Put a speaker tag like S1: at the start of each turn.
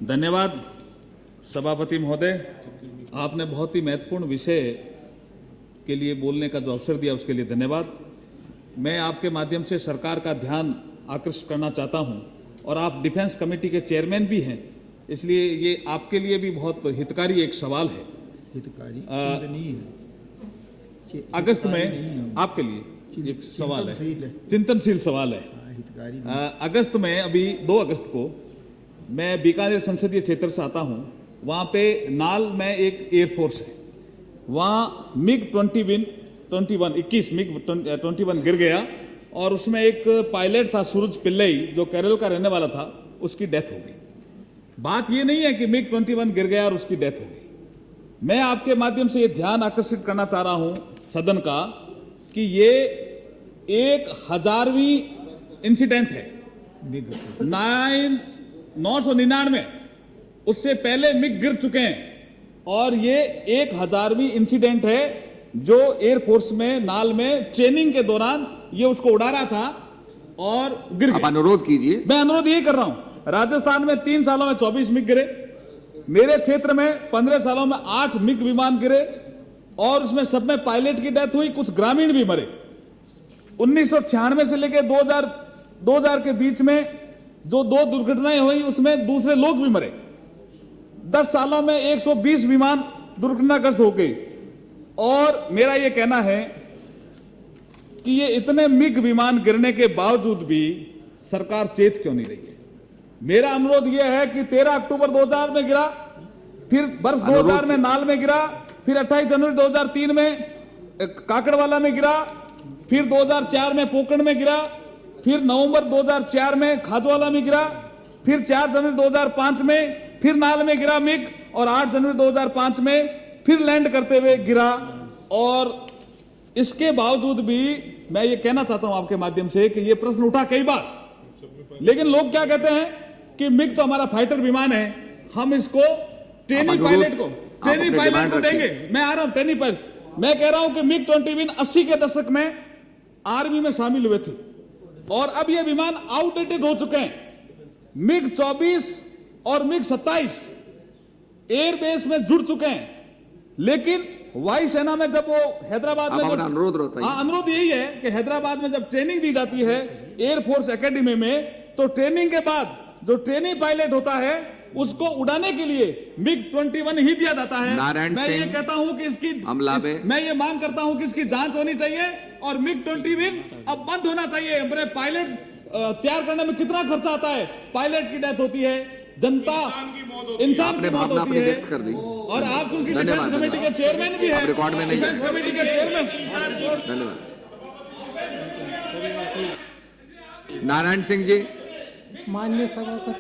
S1: धन्यवाद सभापति महोदय, आपने बहुत ही महत्वपूर्ण विषय के लिए बोलने का जो अवसर दिया उसके लिए धन्यवाद। मैं आपके माध्यम से सरकार का ध्यान आकर्षित करना चाहता हूं और आप डिफेंस कमेटी के चेयरमैन भी हैं, इसलिए ये आपके लिए भी बहुत हितकारी एक सवाल है। अगस्त में आपके लिए एक सवाल है, चिंतनशील सवाल है। अगस्त में अभी 2 अगस्त को मैं बीकानेर संसदीय क्षेत्र से आता हूं। वहां पे नाल में एक एयरफोर्स है, वहां मिग 21 मिग 21 गिर गया और उसमें एक पायलट था सूरज पिल्लई, जो केरल का रहने वाला था, उसकी डेथ हो गई। बात ये नहीं है कि मिग 21 गिर गया और उसकी डेथ हो गई। मैं आपके माध्यम से ये ध्यान आकर्षित करना चाह रहा हूं सदन का कि ये 1000वीं इंसिडेंट है। 999 उससे पहले मिग गिर चुके हैं और ये 1000वीं इंसिडेंट है जो एयरफोर्स में नाल में ट्रेनिंग के दौरान ये उसको उड़ा रहा था और गिर गया।
S2: आप अनुरोध कीजिए।
S1: मैं अनुरोध यही कर रहा हूं। राजस्थान में 3 सालों में 24 मिग गिरे, मेरे क्षेत्र में 15 सालों में 8 मिग विमान गिरे और उसमें सब में पायलट की डेथ हुई, कुछ ग्रामीण भी मरे। 1996 से लेकर 2000 के बीच में जो 2 दुर्घटनाएं हुई उसमें दूसरे लोग भी मरे। 10 सालों में 120 विमान दुर्घटनाग्रस्त हो गई। और मेरा यह कहना है कि ये इतने मिग विमान गिरने के बावजूद भी सरकार चेत क्यों नहीं रही है। मेरा अनुरोध यह है कि 13 अक्टूबर 2000 में गिरा, फिर वर्ष 2000 में नाल में गिरा, फिर 28 जनवरी 2003 में काकड़वाला में गिरा, फिर 2004 में पोकरण में गिरा, फिर नवंबर 2004 में खाजवाला में गिरा, फिर 4 जनवरी 2005 में फिर नाल में गिरा मिग और 8 जनवरी 2005 में फिर लैंड करते हुए गिरा। और इसके बावजूद भी मैं ये कहना चाहता हूं आपके माध्यम से कि ये प्रश्न उठा कई बार, लेकिन लोग क्या कहते हैं कि मिग तो हमारा फाइटर विमान है, हम इसको ट्रेनिंग पायलट को देंगे। मैं आ रहा हूं ट्रेनिंग पायलट। मैं कह रहा हूं कि मिग 21 80 के दशक में आर्मी में शामिल हुए थे और अब ये विमान आउटडेटेड हो चुके हैं। मिग 24 और मिग 27 एयरबेस में जुड़ चुके हैं, लेकिन वायुसेना में जब वो हैदराबाद में अनुरोध यही है कि हैदराबाद में जब ट्रेनिंग दी जाती है एयरफोर्स एकेडमी में, तो ट्रेनिंग के बाद जो ट्रेनिंग पायलट होता है उसको उड़ाने के लिए मिग 21 ही दिया जाता है। मैं ये कहता हूं कि मैं ये मांग करता हूं कि इसकी जांच होनी चाहिए और मिग 21 अब बंद होना चाहिए। हमारे पायलट तैयार करने में कितना खर्चा आता है, पायलट की डेथ होती है, जनता इंसान की मौत होती है। और आप क्योंकि डिफेंस कमेटी के चेयरमैन भी हैं,
S2: रिकॉर्ड में नहीं,
S1: डिफेंस कमेटी के चेयरमैन।
S2: धन्यवाद। नारायण सिंह जी।
S3: माननीय सभापति।